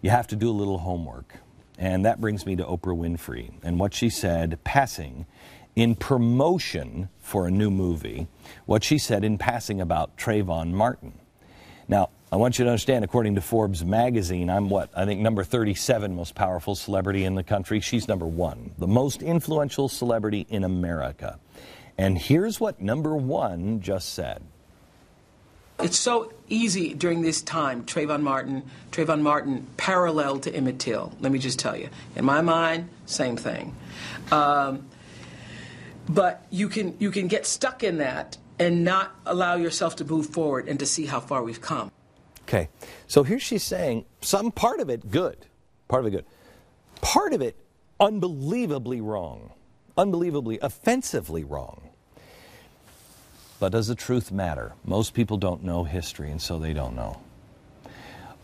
you have to do a little homework. And that brings me to Oprah Winfrey and what she said passing in promotion for a new movie, what she said in passing about Trayvon Martin. Now, I want you to understand, according to Forbes magazine, I'm I think number 37 most powerful celebrity in the country. She's number 1, the most influential celebrity in America. And here's what number 1 just said. It's so easy during this time, Trayvon Martin parallel to Emmett Till. Let me just tell you. In my mind, same thing. But you can get stuck in that and not allow yourself to move forward and to see how far we've come. Okay, so here she's saying some part of it good, part of it unbelievably wrong, unbelievably offensively wrong. But does the truth matter? Most people don't know history, and so they don't know.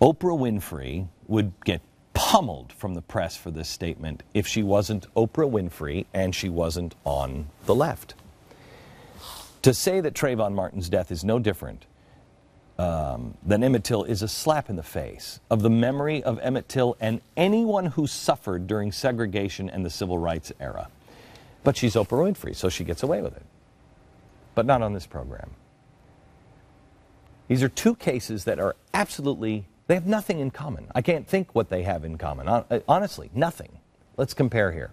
Oprah Winfrey would get pummeled from the press for this statement if she wasn't Oprah Winfrey and she wasn't on the left. To say that Trayvon Martin's death is no different than Emmett Till is a slap in the face of the memory of Emmett Till and anyone who suffered during segregation and the civil rights era. But she's Oprah Winfrey, so she gets away with it. But not on this program. These are two cases that are absolutely, they have nothing in common. I can't think what they have in common. Honestly, nothing. Let's compare here.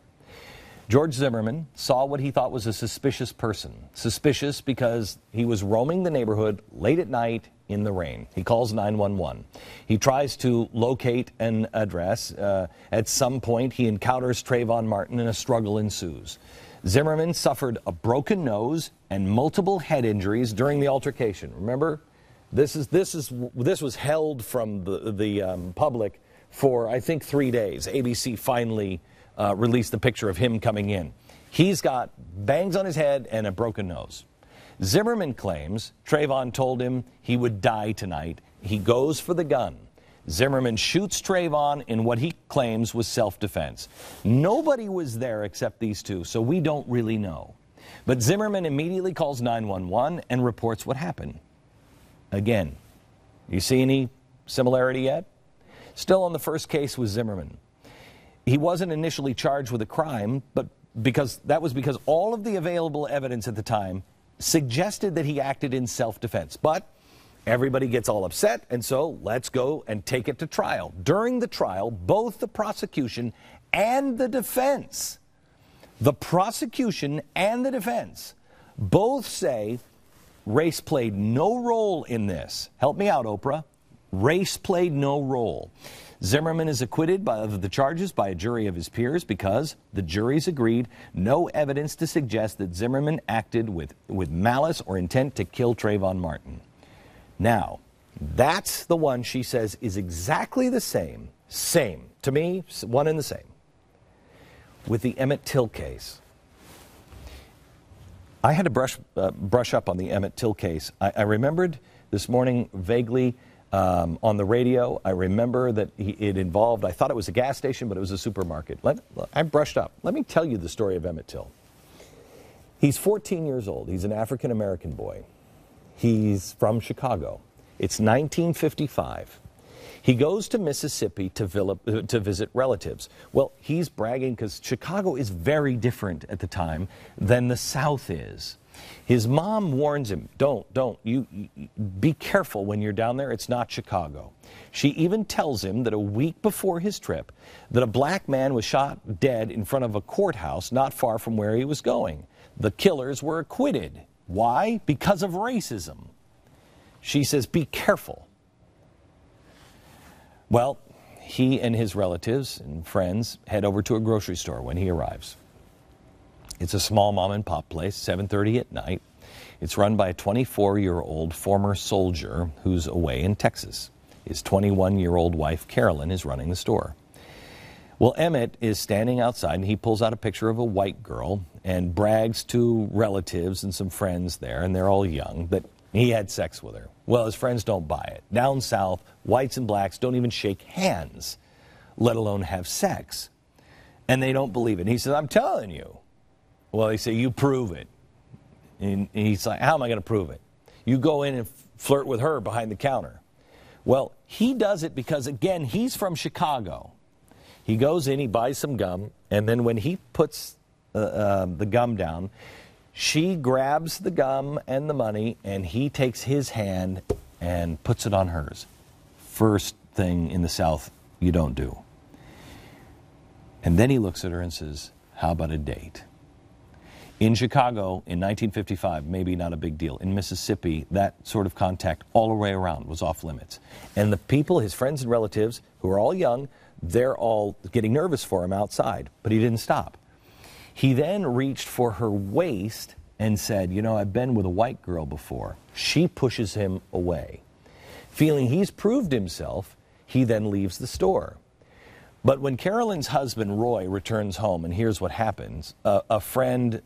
George Zimmerman saw what he thought was a suspicious person. Suspicious because he was roaming the neighborhood late at night in the rain. He calls 911. He tries to locate an address. At some point, he encounters Trayvon Martin and a struggle ensues. Zimmerman suffered a broken nose and multiple head injuries during the altercation. Remember, this was held from the public for, I think, 3 days. ABC finally released the picture of him coming in. He's got bangs on his head and a broken nose. Zimmerman claims Trayvon told him he would die tonight. He goes for the gun. Zimmerman shoots Trayvon in what he claims was self-defense. Nobody was there except these two, so we don't really know. But Zimmerman immediately calls 911 and reports what happened. Again, you see any similarity yet? Still on the first case with Zimmerman. He wasn't initially charged with a crime, but because all of the available evidence at the time suggested that he acted in self-defense. But everybody gets all upset, and so let's go and take it to trial. During the trial, both the prosecution and the defense, both say race played no role in this. Help me out, Oprah. Race played no role. Zimmerman is acquitted of the charges by a jury of his peers because the juries agreed no evidence to suggest that Zimmerman acted with malice or intent to kill Trayvon Martin. Now, that's the one she says is exactly the same, to me, one and the same, with the Emmett Till case. I had to brush up on the Emmett Till case. I remembered this morning vaguely on the radio. I remember that it involved, I thought it was a gas station, but it was a supermarket. I brushed up. Let me tell you the story of Emmett Till. He's 14 years old. He's an African-American boy. He's from Chicago. It's 1955. He goes to Mississippi to visit relatives. Well, he's bragging because Chicago is very different at the time than the South is. His mom warns him, you be careful when you're down there. It's not Chicago. She even tells him that a week before his trip, that a black man was shot dead in front of a courthouse not far from where he was going. The killers were acquitted. Why? Because of racism. She says, be careful. Well, he and his relatives and friends head over to a grocery store when he arrives. It's a small mom and pop place, 7:30 at night. It's run by a 24-year-old former soldier who's away in Texas. His 21-year-old wife, Carolyn, is running the store. Well, Emmett is standing outside, and he pulls out a picture of a white girl and brags to relatives and some friends there, and they're all young, that he had sex with her. Well, his friends don't buy it. Down south, whites and blacks don't even shake hands, let alone have sex. And they don't believe it. And he says, I'm telling you. Well, they say, you prove it. And he's like, how am I going to prove it? You go in and flirt with her behind the counter. Well, he does it because, again, he's from Chicago. He goes in, he buys some gum, and then when he puts the gum down, she grabs the gum and the money, and he takes his hand and puts it on hers. First thing in the South you don't do. And then he looks at her and says, how about a date? In Chicago, in 1955, maybe not a big deal. In Mississippi, that sort of contact all the way around was off limits. And the people, his friends and relatives, who are all young, they're all getting nervous for him outside. But he didn't stop. He then reached for her waist and said, you know, I've been with a white girl before. She pushes him away. Feeling he's proved himself, he then leaves the store. But when Carolyn's husband, Roy, returns home and hears what happens, a friend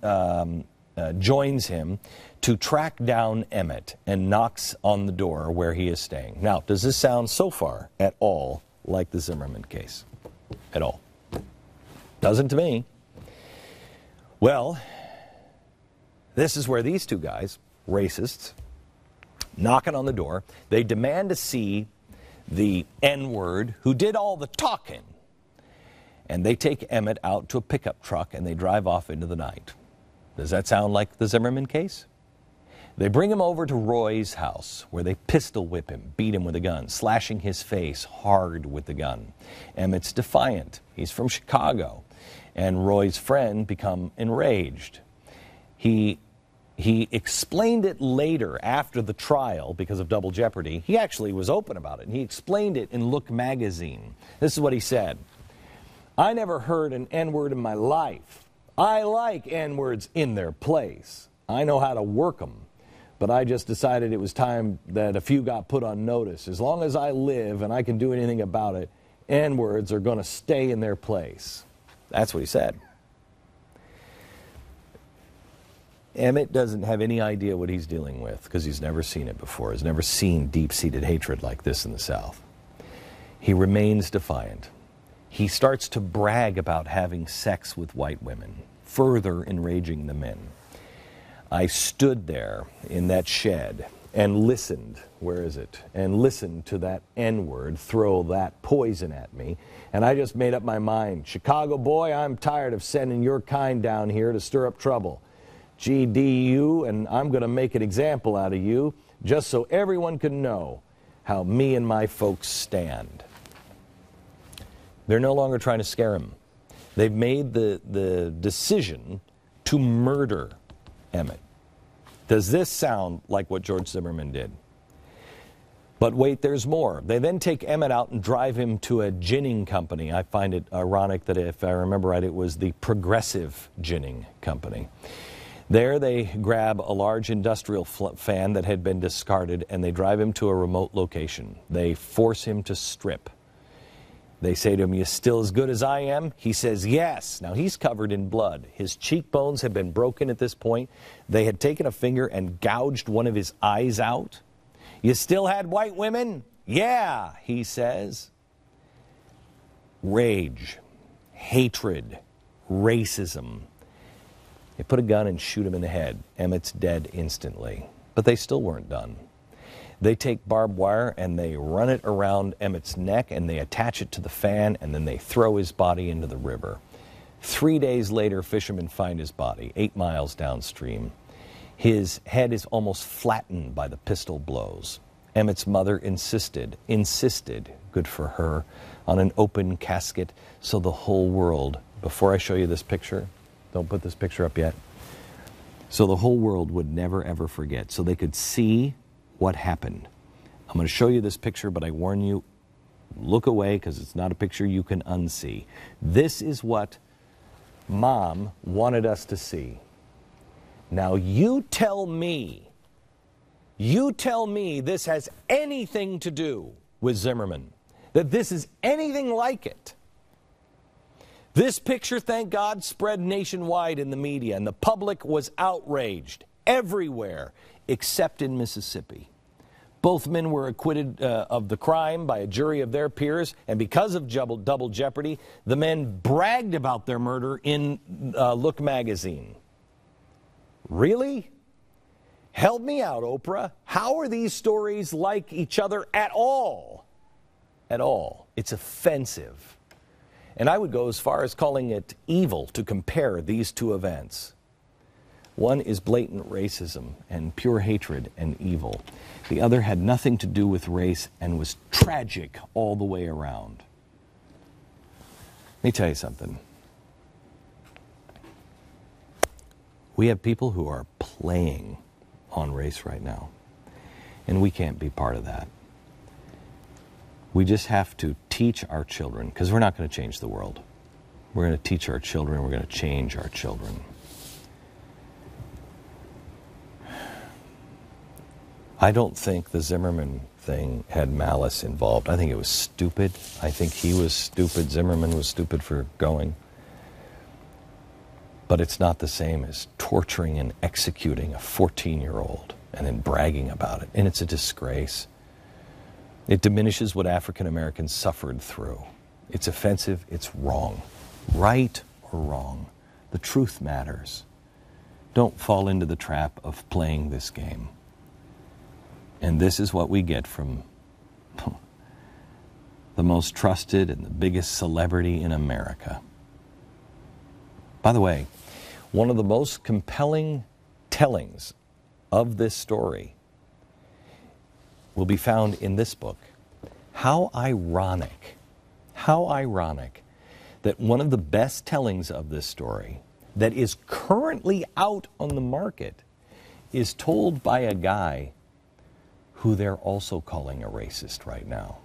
joins him to track down Emmett and knocks on the door where he is staying. Now, does this sound so far at all like the Zimmerman case? At all? Doesn't to me. Well, this is where these two guys, racists, knocking on the door. They demand to see the N-word who did all the talking. And they take Emmett out to a pickup truck and they drive off into the night. Does that sound like the Zimmerman case? They bring him over to Roy's house where they pistol whip him, beat him with a gun, slashing his face hard with the gun. Emmett's defiant. He's from Chicago. And Roy's friend become enraged. He explained it later after the trial because of double jeopardy. He actually was open about it. And he explained it in Look magazine. This is what he said. I never heard an N-word in my life. I like N-words in their place. I know how to work them. But I just decided it was time that a few got put on notice. As long as I live and I can do anything about it, N-words are going to stay in their place. That's what he said. Emmett doesn't have any idea what he's dealing with because he's never seen it before. He's never seen deep-seated hatred like this in the South. He remains defiant. He starts to brag about having sex with white women, further enraging the men. I stood there in that shed and listened, where is it? And listened to that N-word throw that poison at me. And I just made up my mind. Chicago boy, I'm tired of sending your kind down here to stir up trouble. GDU, and I'm going to make an example out of you just so everyone can know how me and my folks stand. They're no longer trying to scare him. They've made the decision to murder Emmett. Does this sound like what George Zimmerman did? But wait, there's more. They then take Emmett out and drive him to a ginning company. I find it ironic that if I remember right, it was the Progressive Ginning Company. There they grab a large industrial fan that had been discarded and they drive him to a remote location. They force him to strip. They say to him, you still as good as I am? He says, yes. Now, he's covered in blood. His cheekbones had been broken at this point. They had taken a finger and gouged one of his eyes out. You still had white women? Yeah, he says. Rage, hatred, racism. They put a gun and shoot him in the head. Emmett's dead instantly. But they still weren't done. They take barbed wire and they run it around Emmett's neck and they attach it to the fan and then they throw his body into the river. 3 days later, fishermen find his body 8 miles downstream. His head is almost flattened by the pistol blows. Emmett's mother insisted, good for her, on an open casket so the whole world, before I show you this picture, don't put this picture up yet, so the whole world would never ever forget, so they could see what happened. I'm going to show you this picture, but I warn you, look away because it's not a picture you can unsee. This is what Mom wanted us to see. Now you tell me this has anything to do with Zimmerman, that this is anything like it. This picture, thank God, spread nationwide in the media, and the public was outraged everywhere except in Mississippi. Both men were acquitted of the crime by a jury of their peers, and because of double jeopardy, the men bragged about their murder in Look magazine. Really? Help me out, Oprah. How are these stories like each other at all? At all. It's offensive. And I would go as far as calling it evil to compare these two events. One is blatant racism and pure hatred and evil. The other had nothing to do with race and was tragic all the way around. Let me tell you something. We have people who are playing on race right now, and we can't be part of that. We just have to teach our children, because we're not going to change the world. We're going to teach our children, we're going to change our children. I don't think the Zimmerman thing had malice involved. I think it was stupid. I think he was stupid. Zimmerman was stupid for going. But it's not the same as torturing and executing a 14-year-old and then bragging about it. And it's a disgrace. It diminishes what African Americans suffered through. It's offensive. It's wrong. Right or wrong. The truth matters. Don't fall into the trap of playing this game. And this is what we get from the most trusted and the biggest celebrity in America. By the way, one of the most compelling tellings of this story will be found in this book. How ironic that one of the best tellings of this story that is currently out on the market is told by a guy who they're also calling a racist right now.